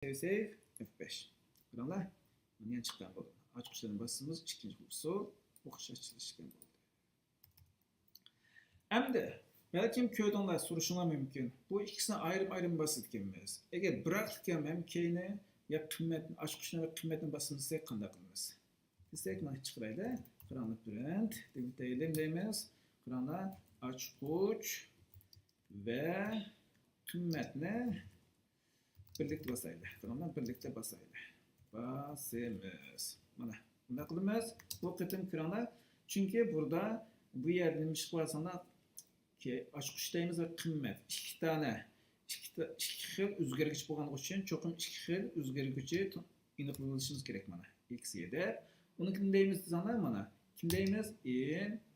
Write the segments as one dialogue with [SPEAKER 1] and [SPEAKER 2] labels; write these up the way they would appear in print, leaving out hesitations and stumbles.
[SPEAKER 1] Save F5. Buranlar bundan çıkan oldu. Açmışların basımız ikinci kursu okuş açılışken oldu. Hem de belki köydenler soruşuna mümkün. Bu ikisine ayrım basit gelmez. Eğer bıraktıkken hem keyni ya kıymetin açmışına ve kıymetin basımını size kanda kılmaz. Desek ne çıkırayla? Kıranlık print. Devletelim demez. Kıranlar açmış ve kıymetine birlikte basaylı. Kıranlar birlikte basaylı. Basımız. Mana. Bunda kılmaz. Bu kıtım kıranlar. Çünkü burada bu yerde demiş varsa ki açmıştayımız ve kıymet. İki tane xil o'zgargich bo'lgani uchun cho'qim ikki xil o'zgarguvchi aniqlashimiz kerak mana. X7. Uni kim deymiz desanglar mana. Kim deymiz?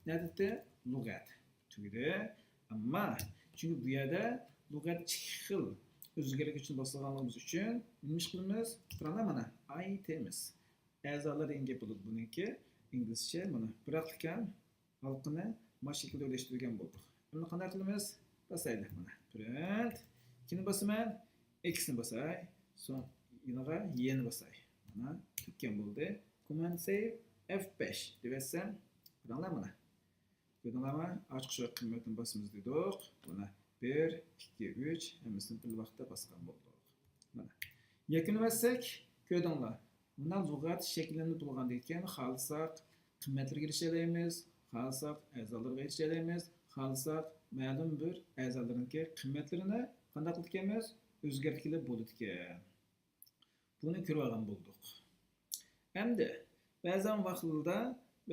[SPEAKER 1] Nadida lug'at. Tugdi. Ammo chunki bu yerda lug'at ikki xil o'zgarguvchini boshlaganligimiz uchun nima qilamiz? Qur'onda mana aytamiz. A'zolar degan bo'ladi buniki inglizcha mana. Biroq ekan xalqini mana shaklda o'ylashtirgan bo'ldik. Buni qanday qilamiz? Basaylik mana. Print. Ikini basaman, X'ni basay, so'ng yinaga Y'ni basay. Mana tutgan bo'ldi. Command save F5 deysam, qaranglar mana. Ko'rdinglarmi? Ochqish va qiymatni basamiz dedik. Mana 1, 2, 3 hammasini bir vaqtda bosgan bo'ldik. Mana. Yakunlasak, ko'rdinglar. Bundan lug'at shakllanib bo'lgandan keyin xohlasak qiymatlarga erishalaymiz, xohlasak a'zolarga erishalaymiz, xohlasak ma'lum bir a'zolarning qiymatlarini qanday qilganmiz? O'zgartirib bo'ladigan. Buni ko'rib olgan bo'ldik. Endi ba'zan vaqtlarda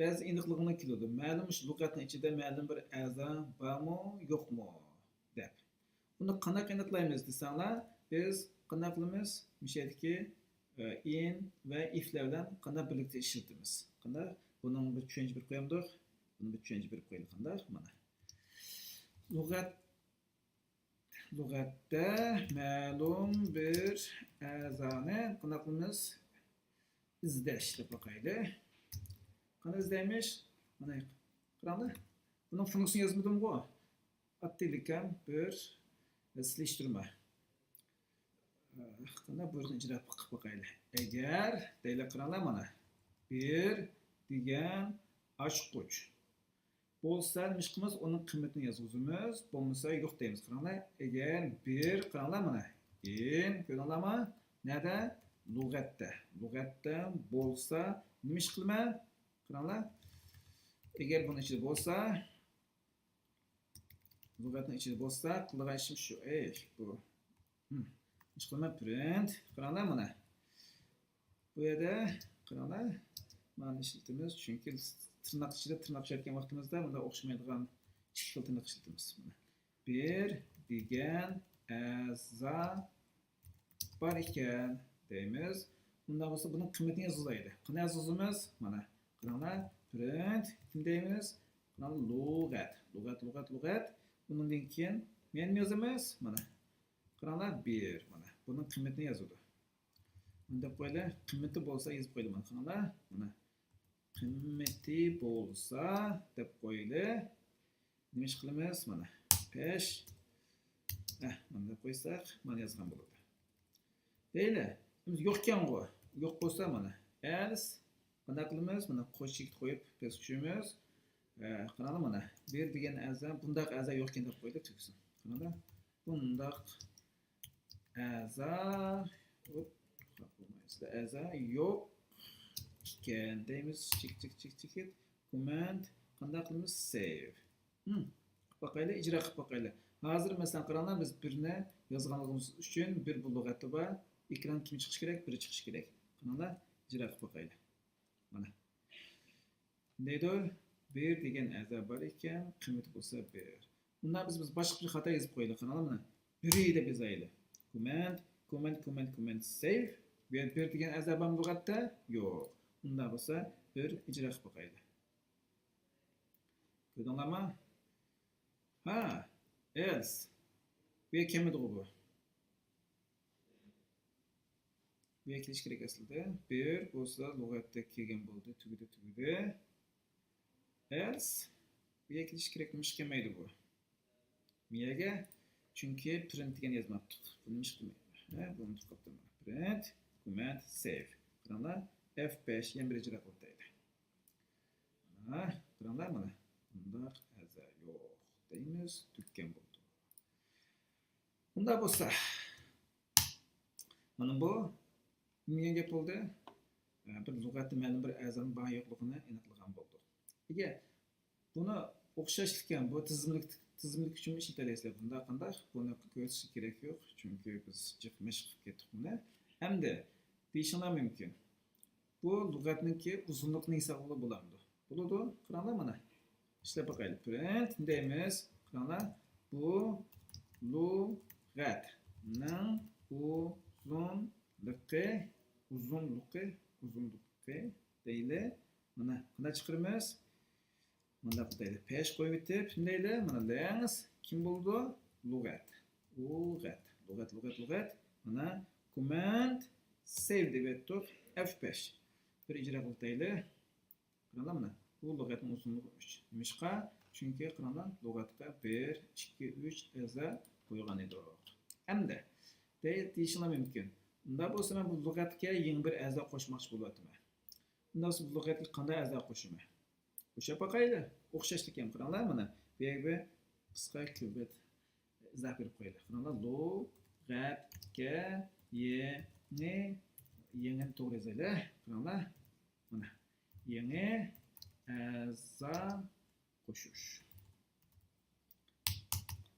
[SPEAKER 1] ba'zi aniqligini keladi. Ma'lum shu lug'atning ichida ma'lum bir a'zo bormi, yo'qmi deb. Buni qanday aniqlaymiz desanglar, biz qanday qilamiz? Mishadiki in va iflar bilan qanday birlikda ishlatamiz. Qanday? Buning bir tushuncha bir qo'yamdik. Buni bir tushuncha bir qo'yaylik qanday? Mana. Lug'atda ma'lum bir a'zoni qanday qilamiz? İzlash deb qo'yaylik. Qanday izlaymiz? Mana qaranglar. Buning funksiyasini yozmadim-ku. Attaylikam bir solishtirma. Qanday buyruqni ijro qilib qo'yaylik. Agar deylar qaranglar mana. Bir degan ochqich bo'lsa, nima qilamiz? Uning qiymatini yozamiz. Bo'lmasa yo'q deymiz. Qaranglar, agar bir qaranglar mana. Ko'rdinglarmi? Nada? Lug'atda bo'lsa, nima qilaman? Qaranglar. Agar buni ichida bo'lsa, lug'atning ichida bo'lsa, qilgan ishim shu. Bu. Nima qilaman? Print. Qaranglar mana. Bu yerda qaranglar. Mana ishlatamiz, chunki tırnak ichida tırnak ishlatgan vaqtimizda bunda o'xshamaydigan ikki xil tırnak ishlatamiz. Mana. Bir degan a'zo bor ekan deymiz. Bundan bo'lsa buning qiymatini yozaylik. Qanday yozamiz? Mana. Qaranglar, print kim deymiz? Qaranglar, lug'at. Bundan keyin men nima yozamiz? Mana. Qaranglar, 1 mana. Buning qiymatini yozadi. Bunda qo'ylar, qiymati bo'lsa yozib qo'ydim mana. Qaranglar, mana. Qiymati bo'lsa deb qo'yaylik. Nima qilamiz? Mana 5. Mana qo'ysak, mana yozgan bo'ladi. Deyli, biz yo'qkan-ku. Yo'q bo'lsa mana else qanday qilamiz? Mana qo'shik qo'yib biz tushimiz. Qaranglar mana 1 degan a'zo, bundaq a'zo yo'qkan deb qo'ydik tugsin. Qaranglar. Bundaq a'zo a'zo yo'q ekan deymiz. Chek. Command qanday qilamiz? Save. Boqaylik, ijro qilib boqaylik. Hozir masalan qaranglar, biz birni yozganligimiz uchun bir bu lug'atda bor. Ekran kim chiqish kerak? Biri chiqish kerak. Qaranglar, ijro qilib boqaylik. Mana. Deydi, 1 degan a'zo bor ekan, qiymati bo'lsa 1. Bundan biz boshqa bir xato yozib qo'yaylik. Qaranglar mana. 1 deb yozaylik. Command save. Bu yerda 1 degan a'zo bormi lug'atda? Yo'q. Bundan bo'lsa 1 ijro qilib boqaylik. Ko'rdinglarmi? Else. Bu yerga kelmadi bu. Bu yerga kelish kerak aslida. 1 bo'lsa lug'atda kelgan bo'ldi. Tugdi. Else. Bu yerga kelish kerak, nima kelmaydi bu. Nimaga? Chunki print degan yozmabdik. Buni nima qilmaydi? Buni qilib Print, comment, save. Qaranglar, F5 yana bir ijro qilib deydi. Mana, qaranglar mana. Bundaq aza yo'q deymiz, tuggan bo'ldi. Bunda bo'lsa, mana bu nima gap bo'ldi? Bir lug'atda ma'lum bir a'zoning bor yo'qligini aniqlagan bo'ldi. Nega buni o'xshashlikdan bu tizimlik uchun ishlataysizlar. Bunda qanday? Buni ko'rish kerak yo'q, chunki biz jiqmish qilib ketdik buni. Hamda deyishinglar mumkin. Bu lug'atniki uzunlikni hisoblab bo'ladi. Bo'ladi. Qaranglar mana. İşte bakalım. Print deymiz. Qaranglar. Bu lug'atning uzunluqi deyli. Mana qanday chiqaramiz? Mana deyli. Pesh qo'yib bitib, deyli. Mana length kim bo'ldi? Lug'at. Lug'at. Mana command save deb aytdik. F5. Bir ijro qilib deyli. Qaranglar mana. Bu lug'atning uzunligi 3. Nimishqa? Chunki qaranglar, lug'atga 1, 2, 3 eza qo'ygan edik. Hamda deyishinglar mumkin. Unda bo'lsa men bu lug'atga yangi bir a'zo qo'shmoqchi bo'lyapman. Unda bu lug'atga qanday a'zo qo'shaman? O'sha paqaylar o'xshashlik ham qaranglar mana. Bu yerga qisqa kubat izoh berib qo'yaylik. Qaranglar, lug'atga yangi to'g'ri yozaylik. Qaranglar. Mana. Yangi a'zo qo'shish.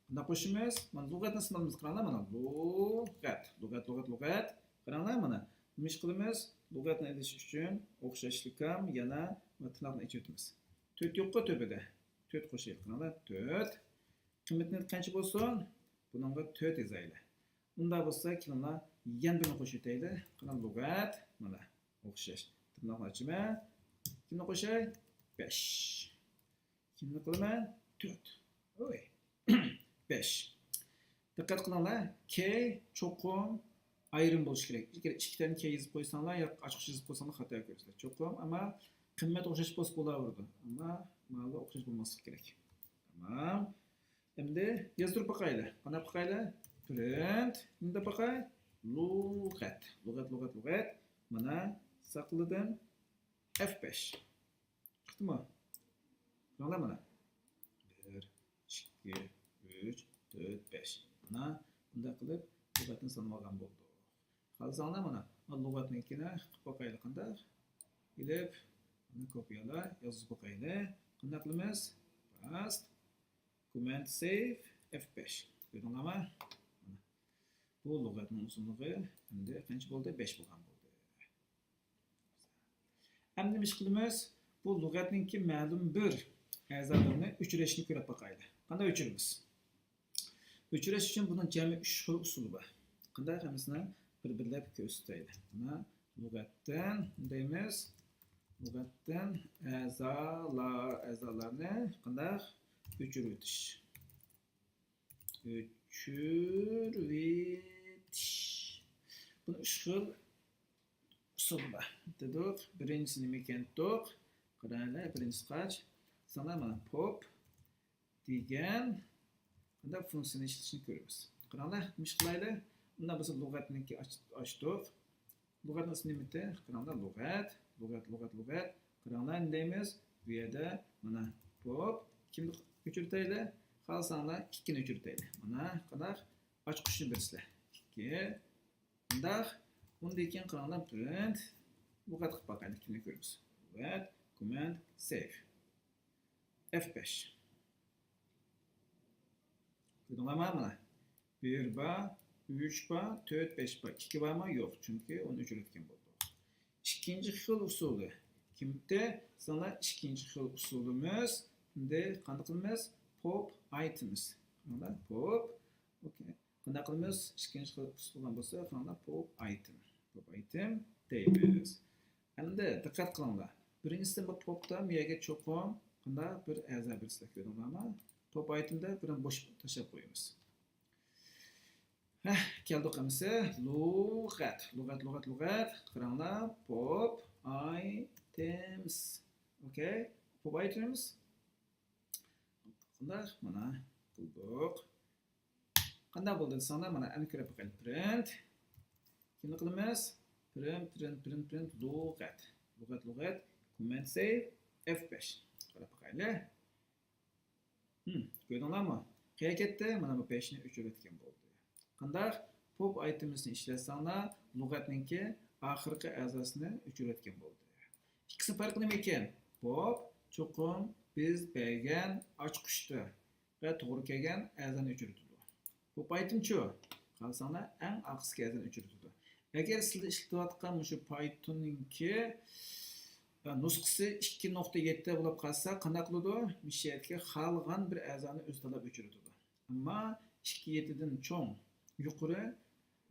[SPEAKER 1] Bunda qo'shimiz, mana lug'atni sinalimiz qaranglar mana. Lug'at. Qaranglar mana. Nima ish qilamiz? Lug'atni ilish uchun o'xshashlik ham yana tirnoqni ichitamiz. 4 yo'qqa topida. 4 qo'shaylik. Qaranglar, 4. Qiymatni qancha bo'lsin? Bunga 4 yozaylik. Unda bo'lsa, kimlar yana buni qo'shaylik. Qarang, lug'at mana o'xshash. Tirnoqni ichaman. Kimni qo'shay? 5. Kimni qilaman? 4. Oy. 5. Diqqat qilinglar. K cho'qim ayrim bo'lishi kerak. Agar ikkitani K yozib qo'ysanglar yoki ochiq yozib qo'ysanglar xato ko'rsatadi. Cho'qim, ammo qimmat o'xshash bo'lsa bo'laveradi. Ammo ma'lum o'xshash bo'lmasligi kerak. Tamam. Endi yozdirib boqaylik. Qana boqaylik? Print. Unda boqay. Lug'at. Mana saqladim. F5. Chiqdimi? Qaranglar mana. 1, 2, 3, 4, 5. Mana bunday qilib lug'atni sanab olgan bo'ldi. Qolsanglar mana lug'atnikini qilib boqaylik qanday? Kelib, buni kopyalar, yozib boqaylik. Qanday qilamiz? Past, command save, F5. Ko'rdinglarmi? Bu lug'atning uzunligi endi qancha bo'ldi? 5 bo'lgan bo'ldi. Endi nima ish qilamiz? Bu lug'atningki ma'lum bir a'zolarini o'chirishni ko'rib boqaylik. Qanday o'chiramiz? O'chirish uchun bunun jami 3 xil usuli bor. Qanday hammasini bir-birlab ko'rsataylik. Mana lug'atdan deymiz. Lug'atdan a'zolarni qanday o'chirib o'tish. Buni 3 xil usul bor. Dedik, birinchisi nima ekan? Qaranglar, birinchisi qach? Sana mana pop degan qanday funksiyani ishlatishni ko'ramiz. Qaranglar, nima ish qilaylik? Unda biz lug'atniki ochdik. Lug'atni ismi nima edi? Qaranglar, lug'at. Qaranglar, deymiz. Bu yerda mana pop kimni o'chirtaylik? Qalsanglar, ikkini o'chirtaylik. Mana qanday ochqichni birsizlar. 2. Bundan keyin qaranglar, print lug'at qilib boqaylik, kimni ko'ramiz. Lug'at, command save. F5. Ko'rdinglarmi mana? 1 bar, 3 bar, 4, 5 bar. 2 barmi? Yo'q, chunki uni o'chirayotgan bo'ldi. Ikkinchi xil usuli. Kimda? Sizlar ikkinchi xil usulimiz. Endi qanday qilamiz? Pop items. Mana pop. Okay. Qanday qilamiz? Ikkinchi xil usuldan bo'lsa, qanday pop item. Pop item deymiz. Endi diqqat qilinglar. Birinchisi bu popda miyaga cho'qim qanday bir a'zo birsizlar ko'rdinglarmi? Pop itemda birini bo'sh tashlab qo'yamiz. Keldik hamsi. Lug'at. Qaranglar, pop items. Okay? Pop items. Qanday? Mana qildik. Qanday bo'ldi desanglar, mana aniq ko'rib boqaylik. Print. Kimni qilamiz? Print lug'at. Lug'at. Command save F5. Qarab boqaylik. Ko'rdinglarmi? Qayerga ketdi? Mana bu peshni o'chirayotgan bo'ldi. Qandaq pop itemni ishlasanglar, lug'atninki oxirgi a'zosini o'chirayotgan bo'ldi. İkisi farqi nima ekan? Pop cho'qim biz bergan ochqichdi va to'g'ri kelgan a'zoni o'chirdi. Pop item-chi qalsanglar eng oxirgi a'zoni o'chirdi. Agar sizlar ishlatayotgan shu Pythonninki nusxasi 2.7 bo'lib qolsa, qanday qiladi? Mishiyatga xalgan bir a'zoni o'z talab o'chiradi. Ammo 2.7 dan cho'ng yuqori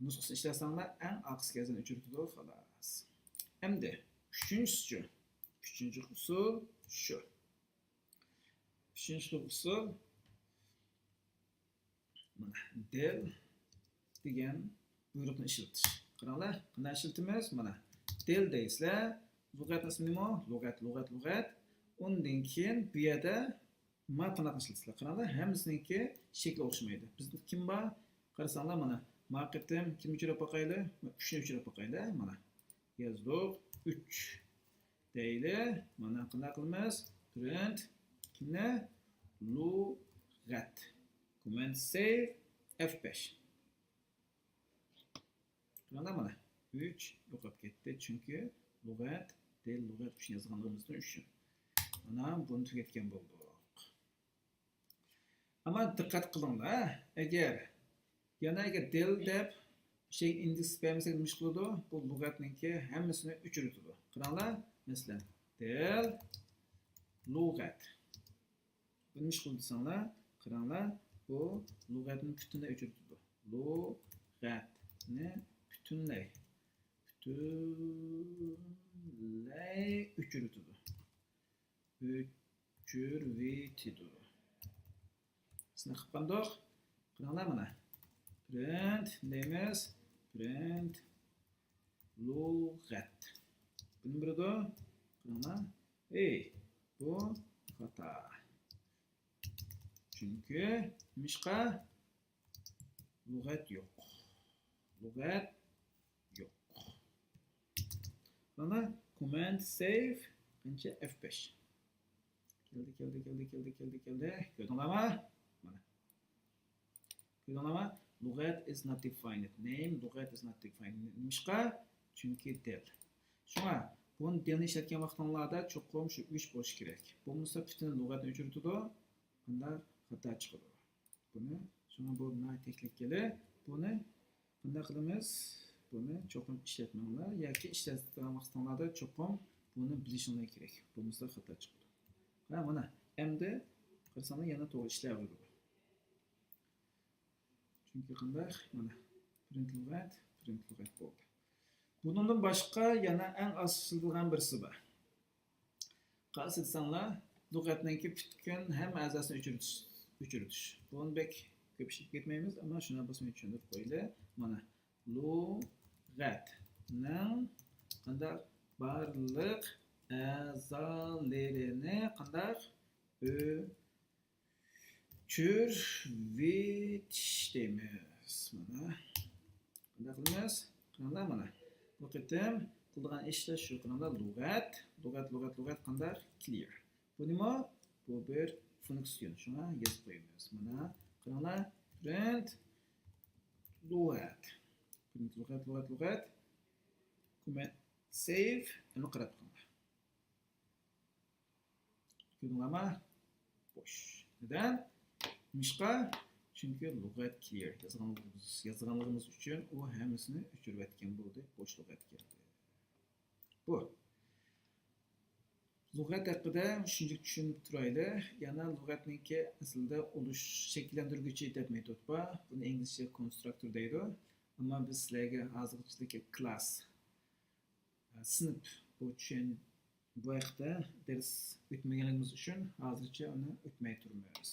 [SPEAKER 1] nusxasi ishlasanglar eng oxirgi a'zoni o'chiradi xolos. Endi Üçüncü usul şu. Üçüncü usul del degan buyruqni ishlatish. Qaranglar, qanday ishlatamiz? Mana del deysizlar, lug'at ismi nima? Lug'at. Undan keyin bu yerda matnni ishlatsizlar. Qaranglar, hammasiniki shakli o'xshamaydi. Bizda kim bor? Qarasanglar mana marketim kim uchirib boqayli? 3 ni uchirib boqayli. Mana yozdik 3 deyli. Mana qanday qilamiz? Print kimni? Lug'at. Command save F5. Mana 3 yo'qolib ketdi, chunki lug'at 3 yozganligimizdan uchun. Mana buni tugatgan bo'ldik. Ammo diqqat qilinglar, agar del deb şey indeks bermasak nima ish qiladi? Bu lug'atninki hammasini o'chiradi. Qaranglar, masalan, del lug'at. Buni ish qildi desanglar, qaranglar, bu lug'atni butunlay o'chiradi. Lug'atni butunlay o'chiradi. Sizlar qilib qandoq? Qaranglar mana. Print deymiz. Print lug'at. Buni birida qaranglar. Bu xato. Chunki mishqa lug'at yo'q. Mana command save qancha F5. Keldi. Ko'rdinglarmi? Mana. Ko'rdinglarmi? Lug'at is not defined. Name lug'at is not defined. Mishqa chunki del. Shunga buni delni ishlatgan vaqtinglarda cho'qim shu 3 bo'lishi kerak. Bo'lmasa butun lug'atni o'chiradi, bunday xato chiqadi. Buni shunga bu teknikali buni bunday qilamiz. Buni cho'qim ishlatmanglar yoki ishlatgan vaqtinglarda cho'qim buni bilishinglar kerak. Bo'lmasa xato chiqadi. Mana endi qarasanglar yana to'g'ri ishlayveradi. Chunki qanday? Mana print lug'at bo'ldi. Bundan boshqa yana eng asosiysigan birsi bor. Qarasa desanglar, lug'atninki butkul hamma a'zosini o'chiritish. Buni bek ko'p ishlatib ketmaymiz, ammo shuni bosmay tushuntirib qo'yaylik. Mana lug'atning qanday barliq a'zolarini qanday o'chiritish deymiz. Mana qanday qilamiz? Qaranglar mana. Bu qitim qilgan ishlar shu. Qaranglar lug'at qanday clear. Bu nima? Bu bir funksiyon. Shuna yozib qo'yamiz. Mana qaranglar print lug'at. Command save uni qarab qo'yinglar. Ko'rdinglarmi? Bo'sh. Neden? Mishqa chunki lug'at clear yozganligimiz uchun u hammasini o'chirib o'tgan bo'ldi, bo'sh lug'at keldi. Bu lug'at haqida shunday tushunib turaylik. Yana lug'atninki aslida ulush shakllantiruvchi deb metod bor. Buni inglizcha konstruktor deydi. Ammo biz sizlarga hozirgidagi class sinf bu tushun bu haqda dars o'tmaganligimiz uchun hozircha uni o'tmay turamiz.